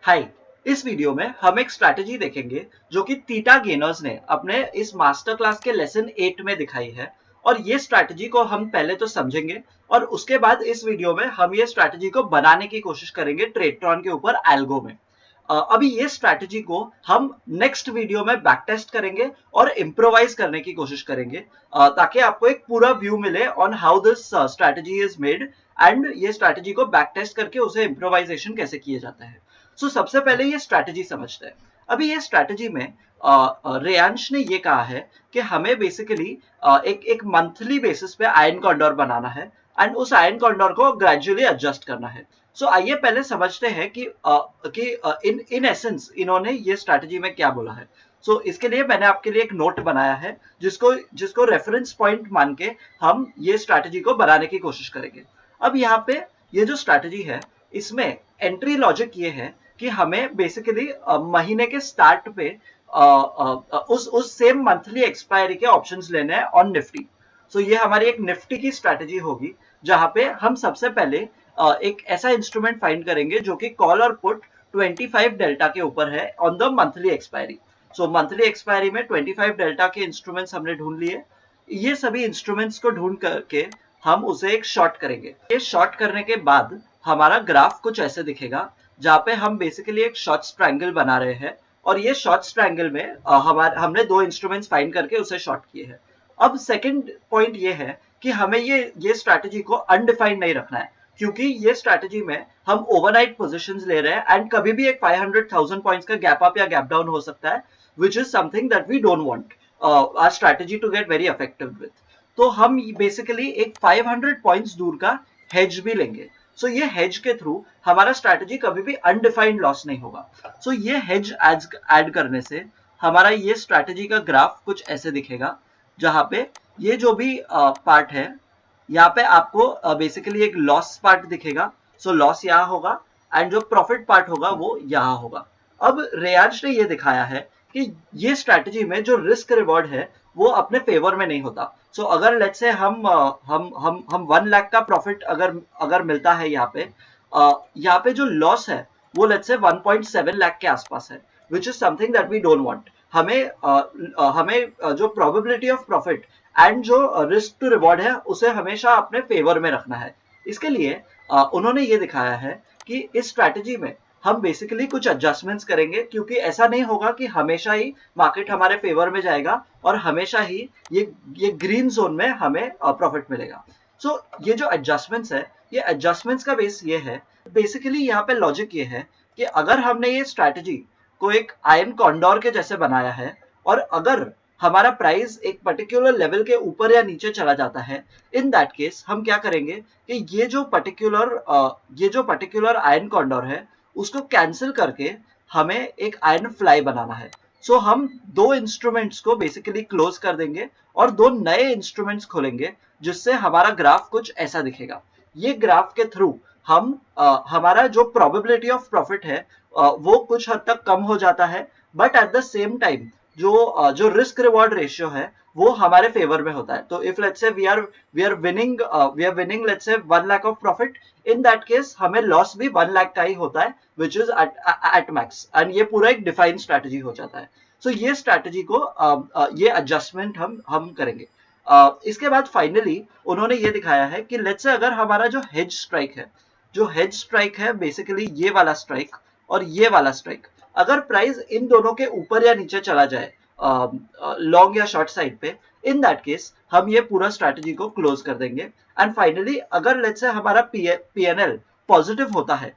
हाय। इस वीडियो में हम एक स्ट्रैटेजी देखेंगे जो कि थीटा गेनर्स ने अपने इस मास्टर क्लास के लेसन 8 में दिखाई है। और ये स्ट्रैटेजी को हम पहले तो समझेंगे और उसके बाद इस वीडियो में हम ये स्ट्रैटेजी को बनाने की कोशिश करेंगे ट्रेडट्रॉन के ऊपर एल्गो में। अभी ये स्ट्रैटेजी को हम नेक्स्ट वीडियो में बैक टेस्ट करेंगे और इम्प्रोवाइज करने की कोशिश करेंगे, ताकि आपको एक पूरा व्यू मिले on how this strategy is made and ये स्ट्रैटेजी को बैक टेस्ट करके उसे इम्प्रोवाइजेशन कैसे किया जाता है। सबसे पहले ये स्ट्रैटेजी समझते हैं। अभी ये स्ट्रैटेजी में रेयांश ने ये कहा है कि हमें बेसिकली एक एक मंथली बेसिस पे आयन कॉरिडोर बनाना है एंड उस आयन कॉरिडोर को ग्रेजुअली एडजस्ट करना है। आइए पहले समझते हैं कि इन इन एसेंस इन्होंने ये स्ट्रैटेजी में क्या बोला है। इसके लिए मैंने आपके लिए एक नोट बनाया है जिसको जिसको रेफरेंस पॉइंट मान के हम ये स्ट्रैटेजी को बनाने की कोशिश करेंगे। अब यहाँ पे ये जो स्ट्रैटेजी है इसमें एंट्री लॉजिक ये है कि हमें बेसिकली महीने के स्टार्ट पे उस सेम मंथली एक्सपायरी के ऑप्शंस लेने हैं ऑन निफ्टी। ये हमारी एक निफ्टी की स्ट्रैटेजी होगी जहां पे हम सबसे पहले एक ऐसा इंस्ट्रूमेंट फाइंड करेंगे जो कि कॉल और पुट 25 डेल्टा के ऊपर है on the monthly expiry. Monthly expiry में 25 डेल्टा के इंस्ट्रूमेंट्स हमने ढूंढ लिए। ये सभी इंस्ट्रूमेंट्स को ढूंढ करके हम उसे एक शॉर्ट करेंगे। ये शॉर्ट करने के बाद हमारा ग्राफ कुछ ऐसे दिखेगा जहां पे हम बेसिकली एक शॉर्ट ट्रायंगल बना रहे हैं और ये शॉर्ट ट्रायंगल में हमने दो इंस्ट्रूमेंट्स फाइंड करके उसे शॉर्ट किए हैं। अब सेकंड पॉइंट ये है कि हमें ये स्ट्रैटेजी को अनडिफाइंड नहीं रखना है, क्योंकि ये स्ट्रैटेजी में हम ओवरनाइट पोजीशंस ले रहे हैं एंड कभी भी एक 500,000 पॉइंट्स का गैप अप या गैप डाउन हो सकता है, which is something that we don't want our strategy to get very effective with. तो हम बेसिकली एक 500 पॉइंट्स दूर का हेज भी लेंगे। ये हेज के थ्रू हमारा स्ट्रैटेजी कभी भी अनडिफाइंड लॉस नहीं होगा। ये हेज ऐड करने से हमारा ये स्ट्रैटेजी का ग्राफ कुछ ऐसे दिखेगा, जहां पे ये जो भी पार्ट है यहाँ पे आपको बेसिकली एक लॉस पार्ट दिखेगा। लॉस यहाँ होगा एंड जो प्रॉफिट पार्ट होगा वो यहाँ होगा। अब रेयांश ने ये दिखाया है कि ये स्ट्रैटेजी में जो रिस्क रिवॉर्ड है वो अपने फेवर में नहीं होता। अगर लेट्स से हम 1 लाख का प्रॉफिट अगर अगर मिलता है यहाँ पे जो लॉस है वो लेट्स से 1.7 लाख के आसपास है, which is something that we don't want. हमें जो प्रोबेबिलिटी ऑफ प्रॉफिट एंड जो रिस्क टू रिवॉर्ड है उसे हमेशा अपने फेवर में रखना है। इसके लिए उन्होंने ये दिखाया है कि इस स्ट्रैटेजी में हम बेसिकली कुछ एडजस्टमेंट्स करेंगे, क्योंकि ऐसा नहीं होगा कि हमेशा ही मार्केट हमारे फेवर में जाएगा और हमेशा ही ये ग्रीन जोन में हमें प्रॉफिट मिलेगा। ये जो एडजस्टमेंट्स है, ये एडजस्टमेंट्स का बेस ये है, बेसिकली यहाँ पे लॉजिक ये है कि अगर हमने ये स्ट्रैटेजी को एक आयन कॉन्डोर के जैसे बनाया है और अगर हमारा प्राइस एक पर्टिकुलर लेवल के ऊपर या नीचे चला जाता है, इन दैट केस हम क्या करेंगे कि ये जो पर्टिकुलर आयन कॉन्डोर है उसको कैंसिल करके हमें एक आयन फ्लाई बनाना है। हम दो इंस्ट्रूमेंट्स को बेसिकली क्लोज कर देंगे और दो नए इंस्ट्रूमेंट्स खोलेंगे, जिससे हमारा ग्राफ कुछ ऐसा दिखेगा। ये ग्राफ के थ्रू हम हमारा जो प्रोबेबिलिटी ऑफ प्रॉफिट है वो कुछ हद तक कम हो जाता है, but at the same time जो रिस्क रिवॉर्ड रेशियो है वो हमारे फेवर में होता है। तो if let's say we are winning let's say 1 lakh of profit, in that case हमें लॉस भी 1 लाख का ही होता है, which is at max, and ये पूरा एक डिफाइंड स्ट्रैटेजी हो जाता है। ये स्ट्रैटेजी को ये एडजस्टमेंट हम करेंगे। इसके बाद फाइनली उन्होंने ये दिखाया है कि लेट्स से अगर हमारा जो हेज स्ट्राइक है बेसिकली ये वाला स्ट्राइक और ये वाला स्ट्राइक, अगर प्राइस इन दोनों के ऊपर या नीचे चला जाए लॉन्ग या शॉर्ट साइड पे, इन दैट केस हम ये पूरा स्ट्रैटेजी को क्लोज कर देंगे। एंड फाइनली अगर लेट्स से हमारा पीएनएल पॉजिटिव होता है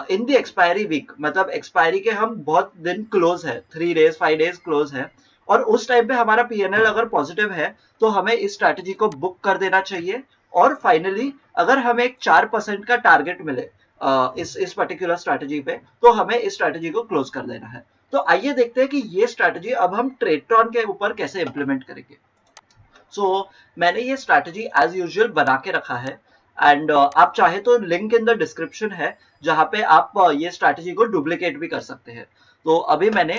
इन द एक्सपायरी वीक, मतलब एक्सपायरी के हम बहुत दिन क्लोज है, 3 डेज 5 डेज क्लोज है, और उस टाइम पे हमारा पीएनएल अगर पॉजिटिव है तो हमें इस स्ट्रैटेजी को बुक कर देना चाहिए। और फाइनली अगर हमें एक 4% का टारगेट मिले इस पर्टिकुलर स्ट्रैटेजी पे, तो हमें इस स्ट्रैटेजी को क्लोज कर देना है। तो आइए देखते हैं कि ये स्ट्रैटेजी अब हम ट्रेडट्रॉन के ऊपर कैसे इंप्लीमेंट करेंगे। मैंने ये स्ट्रैटेजी एज यूजुअल बना के रखा है एंड आप चाहे तो लिंक इन द डिस्क्रिप्शन है जहां पे आप ये स्ट्रैटेजी को डुप्लीकेट भी कर सकते हैं। तो अभी मैंने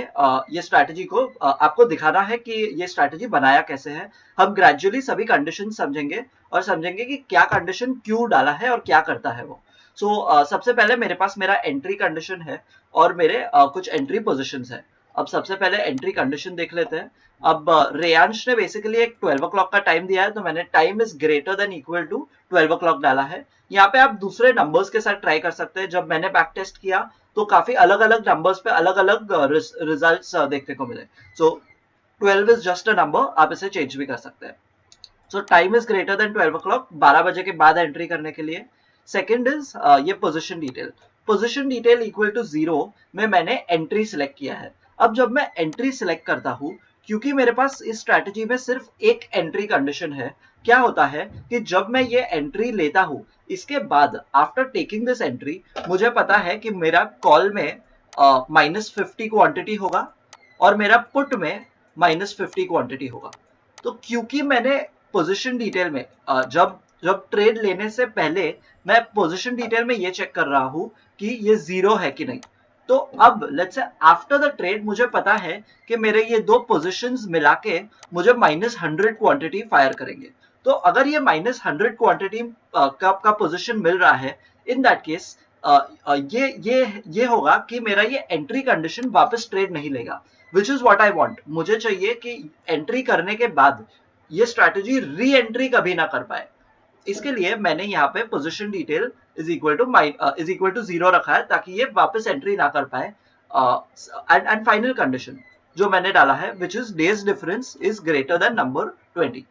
ये स्ट्रैटेजी को आपको दिखाना है कि ये स्ट्रैटेजी बनाया कैसे है। हम ग्रेजुअली सभी कंडीशन समझेंगे और समझेंगे कि क्या कंडीशन क्यों डाला है और क्या करता है वो। सबसे पहले मेरे पास मेरा एंट्री कंडीशन है और मेरे कुछ एंट्री पोजीशंस है। अब सबसे पहले एंट्री कंडीशन देख लेते हैं। अब रेयांश ने बेसिकली एक 12 o'clock का टाइम दिया है, तो मैंने time is greater than equal to 12 o'clock डाला है। यहाँ पे आप दूसरे नंबर्स के साथ ट्राई कर सकते हैं। जब मैंने बैक टेस्ट किया तो काफी अलग अलग नंबर्स पे अलग अलग रिजल्ट्स देखने को मिले। सो 12 इज जस्ट अ नंबर, आप इसे चेंज भी कर सकते हैं। सो time is greater then 12 o'clock, 12 बजे के बाद एंट्री करने के लिए। सेकंड इज ये position detail. Position detail equal to 0 में मैंने एंट्री सिलेक्ट किया है। अब जब मैं एंट्री सिलेक्ट करता हूं, क्योंकि मेरे पास इस स्ट्रैटेजी में सिर्फ एक एंट्री कंडीशन है, क्या होता है कि जब मैं ये एंट्री लेता हूं, इसके बाद आफ्टर टेकिंग दिस एंट्री मुझे पता है कि मेरा कॉल में -50 क्वांटिटी होगा और मेरा पुट में -50 क्वांटिटी होगा। तो क्योंकि मैंने पोजीशन डिटेल में जब जब ट्रेड लेने से पहले मैं पोजीशन डिटेल में ये चेक कर रहा हूं कि ये 0 है कि नहीं, तो अब let's say after the trade मुझे पता है कि मेरे ये दो पोजीशंस मिला के मुझे -100 क्वांटिटी फायर करेंगे। तो अगर ये -100 क्वांटिटी का पोजीशन मिल रहा है, इन दैट केस ये होगा कि मेरा ये एंट्री कंडीशन वापस ट्रेड नहीं लेगा, which is what I want. मुझे चाहिए कि एंट्री करने के बाद ये स्ट्रैटेजी री एंट्री कभी ना कर पाए। इसके लिए मैंने यहाँ पे position detail is equal to 0 रखा है, ताकि ये वापस एंट्री ना कर पाए। एंड फाइनल कंडीशन जो मैंने डाला है, which is days difference is greater then number 20।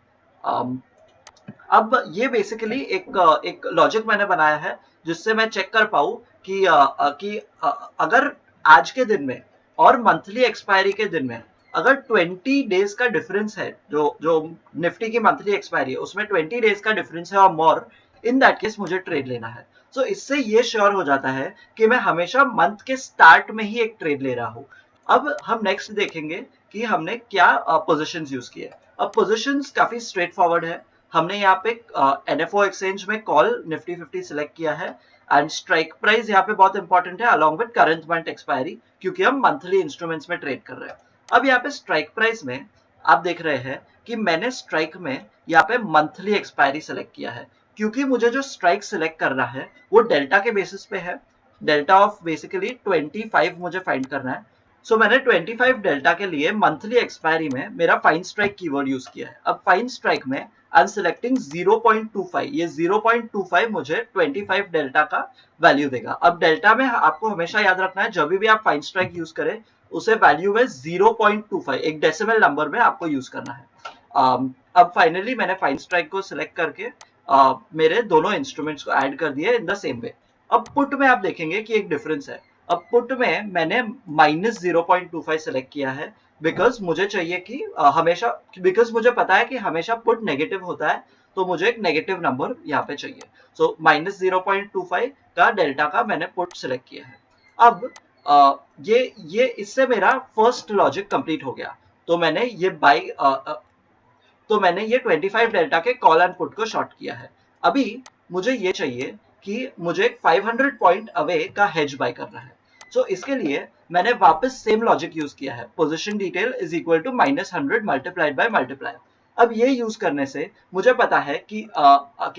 अब ये बेसिकली एक लॉजिक मैंने बनाया है जिससे मैं चेक कर पाऊं कि अगर आज के दिन में और मंथली एक्सपायरी के दिन में अगर 20 डेज का डिफरेंस है, जो निफ्टी की मंथली एक्सपायरी है उसमें 20 डेज का डिफरेंस है और मोर, इन दैट केस मुझे ट्रेड लेना है। सो इससे ये श्योर हो जाता है कि मैं हमेशा मंथ के स्टार्ट में ही एक ट्रेड ले रहा हूं। अब हम नेक्स्ट देखेंगे कि हमने क्या पोजीशंस यूज किए। अब पोजीशंस काफी स्ट्रेट फॉरवर्ड है। हमने यहाँ पे एनएफओ एक्सचेंज में कॉल निफ्टी 50 सिलेक्ट किया है एंड स्ट्राइक प्राइस यहाँ पे बहुत इंपॉर्टेंट है along with current month expiry, क्योंकि हम मंथली इंस्ट्रूमेंट्स में ट्रेड कर रहे हैं। अब यहाँ पे स्ट्राइक प्राइस में आप देख रहे हैं कि मैंने स्ट्राइक में यहाँ पे मंथली एक्सपायरी सिलेक्ट किया है, क्योंकि मुझे जो स्ट्राइक सिलेक्ट करना है वो डेल्टा के बेसिस पे है। डेल्टा ऑफ बेसिकली 25 मुझे फाइंड करना है। सो मैंने 25 डेल्टा के लिए मंथली एक्सपायरी में मेरा फाइन स्ट्राइक कीवर्ड यूज किया है। अब फाइन स्ट्राइक में आई एम सिलेक्टिंग 0.25। ये 0.25 मुझे 25 डेल्टा का वैल्यू देगा। अब डेल्टा में आपको हमेशा याद रखना है, जब भी आप फाइन स्ट्राइक यूज करें उसे वैल्यू में 0.25 एक डेसिमल नंबर में आपको यूज करना है। अब फाइनली मैंने फाइन स्ट्राइक को सिलेक्ट करके मेरे दोनों इंस्ट्रूमेंट्स को ऐड कर दिए इन द सेम वे। अब पुट में आप देखेंगे कि एक डिफरेंस है। अब पुट में मैंने -0.25 सेलेक्ट किया है बिकॉज मुझे चाहिए कि हमेशा, बिकॉज मुझे पता है कि हमेशा पुट नेगेटिव होता है, तो मुझे एक नेगेटिव नंबर यहाँ पे चाहिए। सो -0.25 का डेल्टा का मैंने पुट सिलेक्ट किया है। अब ये इससे मेरा फर्स्ट लॉजिक कंप्लीट हो गया। तो मैंने ये तो मैंने ये 25 डेल्टा के कॉल एंड पुट को शॉर्ट किया है। अभी मुझे ये चाहिए कि मुझे 500 पॉइंट अवे का हेज बाय करना है। सो इसके लिए मैंने वापस सेम लॉजिक यूज किया है, position detail is equal to -100 multiplied by multiply. अब ये यूज करने से मुझे पता है कि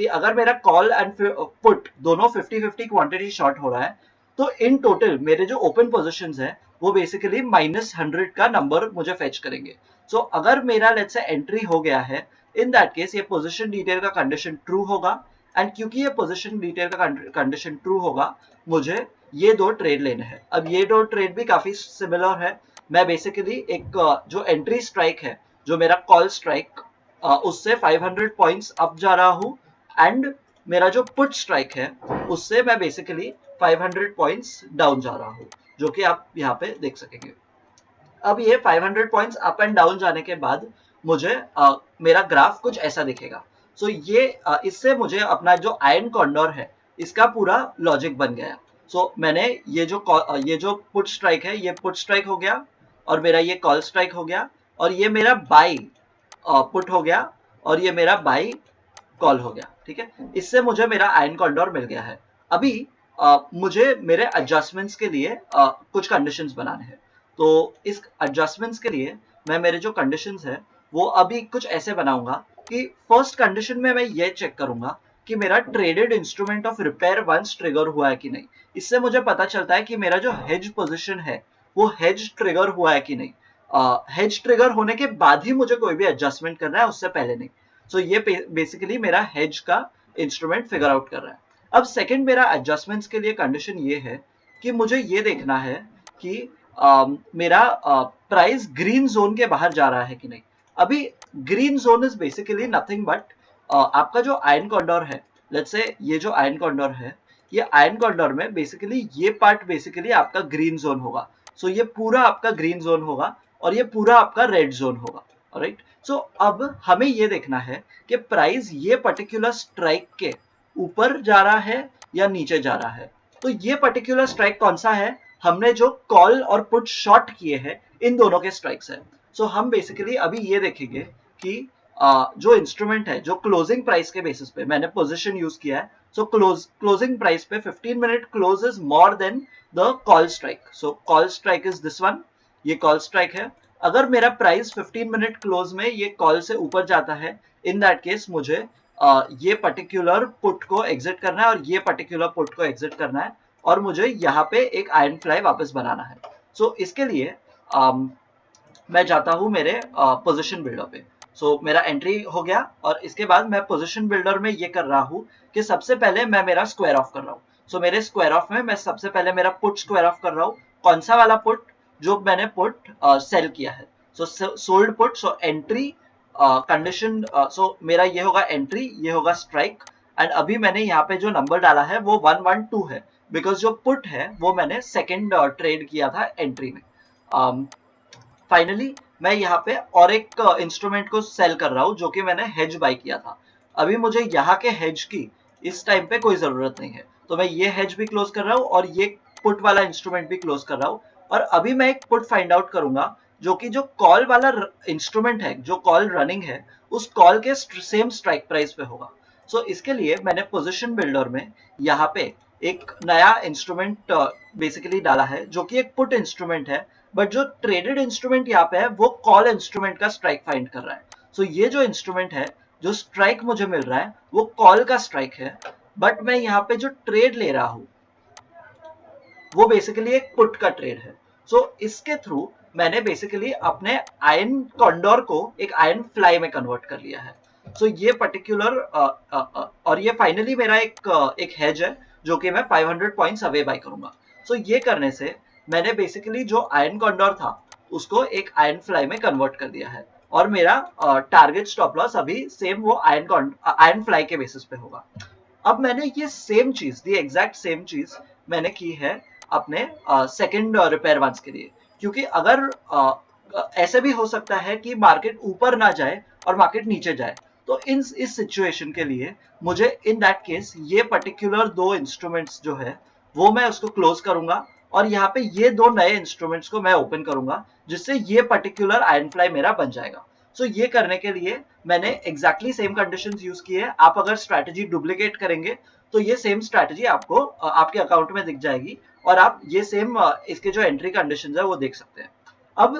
अगर मेरा कॉल एंड पुट दोनों 50-50 क्वांटिटी शॉर्ट हो रहा है, तो इन टोटल मेरे जो ओपन पोजीशंस है वो बेसिकली -100 का नंबर मुझे फेच करेंगे। सो अगर मेरा लेट्स से एंट्री हो गया है, इन दैट केस ये पोजीशन डिटेल का कंडीशन ट्रू होगा। एंड क्योंकि ये पोजीशन डिटेल का कंडीशन ट्रू होगा, मुझे ये दो ट्रेड लेने हैं। अब ये दो ट्रेड भी काफी सिमिलर है। मैं बेसिकली एक जो एंट्री स्ट्राइक है, जो मेरा कॉल स्ट्राइक, उससे 500 पॉइंट्स अप जा रहा हूँ एंड मेरा जो पुट स्ट्राइक है उससे मैं बेसिकली 500 पॉइंट्स डाउन जा रहा हूँ, जो कि आप यहाँ पे देख सकेंगे। अब ये 500 पॉइंट्स अप एंड डाउन जाने के बाद मुझे मेरा ग्राफ कुछ ऐसा दिखेगा। सो ये इससे मुझे अपना जो आयन कॉन्डोर है इसका पूरा लॉजिक बन गया। सो मैंने ये जो पुट स्ट्राइक है ये पुट स्ट्राइक हो गया और मेरा ये कॉल स्ट्राइक हो गया और ये मेरा बाई पुट हो गया और ये मेरा बाई कॉल हो गया। ठीक है, इससे मुझे मेरा आयन कॉन्डोर मिल गया है। अभी मुझे मेरे एडजस्टमेंट्स के लिए कुछ कंडीशंस बनाने हैं। तो इस एडजस्टमेंट्स के लिए मैं मेरे जो कंडीशंस है वो अभी कुछ ऐसे बनाऊंगा कि फर्स्ट कंडीशन में मैं ये चेक करूंगा कि मेरा traded instrument of repair once trigger हुआ है कि नहीं। इससे मुझे पता चलता है कि मेरा जो हेज पोजीशन है वो हेज ट्रिगर हुआ है कि नहीं। हेज ट्रिगर होने के बाद ही मुझे कोई भी एडजस्टमेंट करना है, उससे पहले नहीं। सो ये बेसिकली मेरा हेज का इंस्ट्रूमेंट फिगर आउट कर रहा है। अब सेकंड मेरा एडजस्टमेंट्स के लिए कंडीशन ये है कि मुझे ये देखना है कि मेरा प्राइस ग्रीन जोन के बाहर जा रहा है कि नहीं। अभी green zone is basically nothing but आपका जो आयरन कॉरिडोर है, लेट्स से ये जो आयरन कॉरिडोर है, ये आयरन कॉरिडोर में बेसिकली ये पार्ट बेसिकली आपका ग्रीन जोन होगा। सो ये पूरा आपका ग्रीन जोन होगा और ये पूरा आपका रेड जोन होगा। राइट, सो अब हमें ये देखना है कि प्राइस ये पर्टिकुलर स्ट्राइक के ऊपर जा रहा है या नीचे जा रहा है। तो ये पर्टिकुलर स्ट्राइक कौन सा है, हमने जो कॉल और पुट शॉर्ट किए हैं इन दोनों के स्ट्राइक्स है। सो हम बेसिकली अभी ये देखेंगे कि जो इंस्ट्रूमेंट है, जो क्लोजिंग प्राइस के बेसिस पे मैंने पोजीशन यूज किया है, सो क्लोजिंग प्राइस पे 15 minute close is more than the call strike. So call strike is this one, ये कॉल स्ट्राइक है। अगर मेरा प्राइस 15 मिनट क्लोज में ये कॉल से ऊपर जाता है, इन दैट केस मुझे ये पर्टिकुलर पुट को एग्जिट करना है और ये पर्टिकुलर पुट को एग्जिट करना है और मुझे यहाँ पे एक आयरन फ्लाई वापस बनाना है। सो इसके लिए मैं जाता हूँ मेरे पोजीशन बिल्डर पे। सो मेरा एंट्री हो गया और इसके बाद मैं पोजीशन बिल्डर में ये कर रहा हूँ कि सबसे पहले मैं मेरा स्क्वायर ऑफ कर रहा हूँ। सो मेरे स्क्वायर ऑफ में मैं सबसे पहले मेरा पुट स्क्वायर ऑफ कर रहा हूँ। कौन सा वाला पुट, जो मैंने पुट सेल किया है। So sold put, so entry condition, so मेरा ये होगा एंट्री, ये होगा स्ट्राइक। एंड अभी मैंने यहाँ पे जो नंबर डाला है वो 112 है, बिकॉज जो पुट है वो मैंने सेकेंड ट्रेड किया था एंट्री में। फाइनली मैं यहाँ पे और एक इंस्ट्रूमेंट को सेल कर रहा हूँ जो कि मैंने हेज बाय किया था। अभी मुझे यहाँ के हेज की इस टाइम पे कोई जरूरत नहीं है, तो मैं ये हेज भी क्लोज कर रहा हूँ और ये पुट वाला इंस्ट्रूमेंट भी क्लोज कर रहा हूँ। और अभी मैं एक पुट फाइंड आउट करूंगा जो कि जो कॉल वाला इंस्ट्रूमेंट है, जो कॉल रनिंग है, उस कॉल के सेम स्ट्राइक प्राइस पे होगा। सो इसके लिए मैंने पोजिशन बिल्डर में यहाँ पे एक नया इंस्ट्रूमेंट बेसिकली डाला है जो कि एक पुट इंस्ट्रूमेंट है, बट जो ट्रेडेड इंस्ट्रूमेंट यहाँ पे है वो कॉल इंस्ट्रूमेंट का स्ट्राइक फाइंड कर रहा है। सो ये जो इंस्ट्रूमेंट है, जो स्ट्राइक मुझे मिल रहा है वो कॉल का स्ट्राइक है, बट मैं यहाँ पे जो ट्रेड ले रहा हूँ वो बेसिकली एक पुट का ट्रेड है। सो इसके थ्रू मैंने बेसिकली अपने आयरन कॉन्डोर को एक आयरन फ्लाई में कन्वर्ट कर लिया है। सो ये पर्टिकुलर और ये फाइनली मेरा एक हेज है जो कि मैं 500 पॉइंट्स अवे बाय करूंगा। सो ये करने से मैंने बेसिकली जो आयरन कॉन्डोर था उसको एक आयरन फ्लाई में कन्वर्ट कर दिया है और मेरा टारगेट स्टॉप लॉस अभी सेम वो आयरन फ्लाई के बेसिस पे होगा। अब मैंने ये सेम चीज, दी एग्जैक्ट सेम चीज मैंने की है अपने सेकंड रिपेयर वंस के लिए, क्योंकि अगर ऐसे भी हो सकता है कि मार्केट ऊपर ना जाए और मार्केट नीचे जाए, तो इस सिचुएशन के लिए मुझे इन दैट केस ये पर्टिकुलर दो इंस्ट्रूमेंट्स जो है वो मैं उसको क्लोज करूंगा और यहाँ पे ये दो नए इंस्ट्रूमेंट्स को मैं ओपन करूंगा, जिससे ये पर्टिकुलर आयरन फ्लाई मेरा बन जाएगा। सो ये करने के लिए मैंने एग्जैक्टली सेम कंडीशंस यूज की है। आप अगर स्ट्रैटेजी डुप्लीकेट करेंगे तो ये सेम स्ट्रैटेजी आपको आपके अकाउंट में दिख जाएगी और आप ये सेम इसके जो एंट्री कंडीशंस है वो देख सकते हैं। अब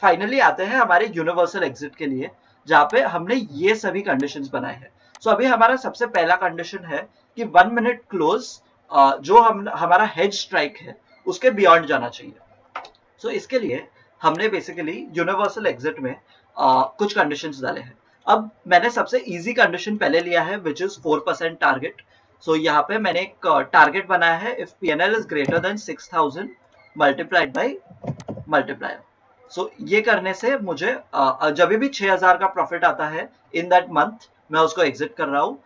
फाइनली आते हैं हमारे यूनिवर्सल एग्जिट के लिए, जहाँ पे हमने ये सभी कंडीशंस बनाए हैं। सो अभी हमारा सबसे पहला कंडीशन है कि 1 मिनट क्लोज जो हमारा हेज स्ट्राइक है उसके बियॉन्ड जाना चाहिए। सो इसके लिए हमने बेसिकली यूनिवर्सल एग्जिट में कुछ कंडीशंस डाले हैं। अब मैंने सबसे इजी कंडीशन पहले लिया है विच इज 4% टारगेट। सो यहाँ पे मैंने एक टारगेट बनाया है, if PNL is greater than 6000 multiplied by multiplier. So ये करने से मुझे जब भी 6000 का प्रॉफिट आता है इन दैट मंथ मैं उसको एग्जिट कर रहा हूँ।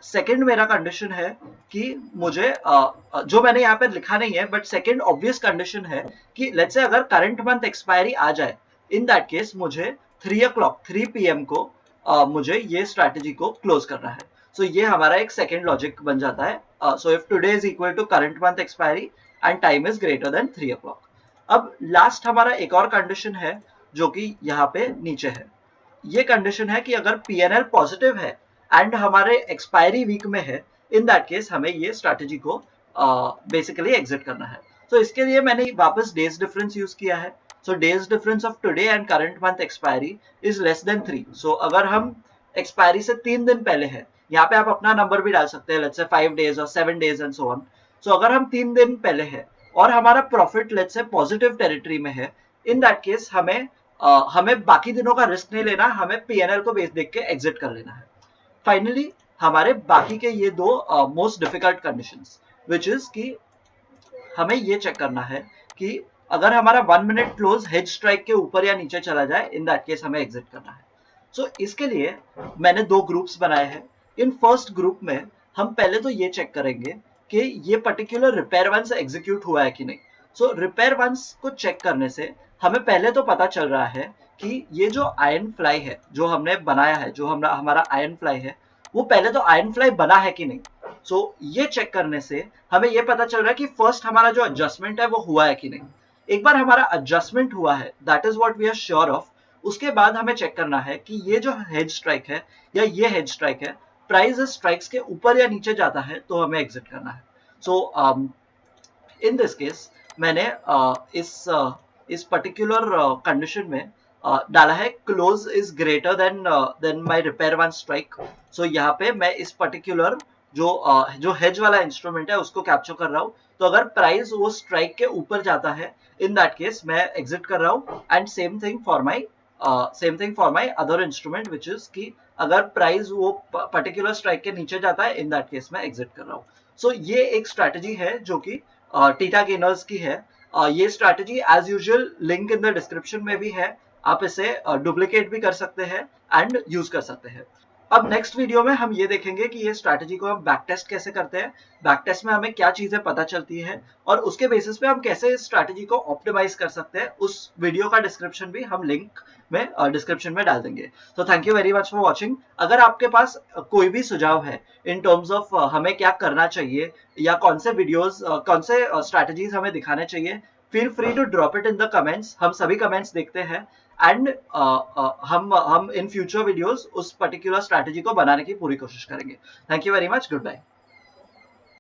सेकंड मेरा कंडीशन है कि मुझे जो मैंने यहाँ पे लिखा नहीं है बट सेकंड ऑब्वियस कंडीशन है कि लेट्स से अगर करंट मंथ एक्सपायरी आ जाए, इन दैट केस मुझे 3 PM को मुझे ये स्ट्रैटेजी को क्लोज करना है। सो ये हमारा एक सेकंड लॉजिक बन जाता है। So if today is equal to current month expiry and time is greater than 3 o'clock। अब लास्ट हमारा एक और कंडीशन है जो कि यहाँ पे नीचे है। ये कंडीशन है कि अगर पीएनएल पॉजिटिव है एंड हमारे एक्सपायरी वीक में है, इन दैट केस हमें ये स्ट्रैटेजी को बेसिकली एग्जिट करना है। तो इसके लिए मैंने वापस डेज डिफरेंस यूज किया है। So days difference of today and current month expiry is less than 3। So अगर हम एक्सपायरी से 3 दिन पहले है, यहाँ पे आप अपना नंबर भी डाल सकते हैं, लेट्स से 5 डेज और 7 डेज एंड सो ऑन। सो अगर हम 3 दिन पहले है और हमारा profit let's say positive territory में है, इन दैट केस हमें बाकी दिनों का रिस्क नहीं लेना, हमें पीएनएल को बेस देख के एग्जिट कर लेना है। फाइनली हमारे बाकी के ये दो most difficult conditions, which is कि हमें ये चेक करना है कि अगर हमारा 1 मिनट क्लोज हेड स्ट्राइक के ऊपर या नीचे चला जाए, इन दैट केस हमें एग्जिट करना है। सो इसके लिए मैंने 2 ग्रुप्स बनाए हैं। इन फर्स्ट ग्रुप में हम पहले तो ये चेक करेंगे कि ये पर्टिकुलर रिपेयर वंस एग्जीक्यूट हुआ है कि नहीं। सो रिपेयर वंस को चेक करने से हमें पहले तो पता चल रहा है कि ये जो आयरन फ्लाई है जो हमने बनाया है, जो हमारा आयरन फ्लाई है, वो पहले तो आयरन फ्लाई बना है कि नहीं। सो ये चेक करने से हमें ये पता चल रहा है कि फर्स्ट हमारा जो एडजस्टमेंट है वो हुआ है कि नहीं। एक बार हमारा एडजस्टमेंट हुआ है, that is what we are sure of, उसके बाद हमें चेक करना है कि ये जो हेड स्ट्राइक है या ये हेड स्ट्राइक है, प्राइस स्ट्राइक्स के ऊपर या नीचे जाता है तो हमें एग्जिट करना है। सो इन दिस केस मैंने इस पर्टिकुलर कंडीशन में डाला है close is greater than my repair one strike. So यहाँ पे मैं इस पर्टिकुलर जो हेज वाला इंस्ट्रूमेंट है उसको कैप्चर कर रहा हूँ। तो अगर प्राइस वो स्ट्राइक के ऊपर जाता है, इन दैट केस मैं एग्जिट कर रहा हूँ। And same thing for my other instrument, which is कि अगर प्राइस वो पर्टिकुलर स्ट्राइक के नीचे जाता है, इन दैट केस मैं एग्जिट कर रहा हूँ। सो ये एक स्ट्रैटेजी है जो कि टीटा गेनर्स की है। ये strategy as usual link in the description में भी है, आप इसे डुप्लीकेट भी कर सकते हैं एंड यूज कर सकते हैं। अब नेक्स्ट वीडियो में हम ये देखेंगे कि ये स्ट्रैटेजी को हम बैक टेस्ट कैसे करते हैं, बैक टेस्ट में हमें क्या चीजें पता चलती है और उसके बेसिस पे हम कैसे इस स्ट्रैटेजी को ऑप्टिमाइज कर सकते हैं। उस वीडियो का डिस्क्रिप्शन भी हम लिंक में डिस्क्रिप्शन में डाल देंगे। तो thank you very much for watching. अगर आपके पास कोई भी सुझाव है इन टर्म्स ऑफ हमें क्या करना चाहिए या कौन से वीडियोस कौन से स्ट्रैटेजीज हमें दिखाने चाहिए, feel free to drop it in the comments. हम सभी कमेंट्स देखते हैं एंड हम इन फ्यूचर वीडियोस उस पर्टिकुलर स्ट्रैटेजी को बनाने की पूरी कोशिश करेंगे। Thank you very much, good bye.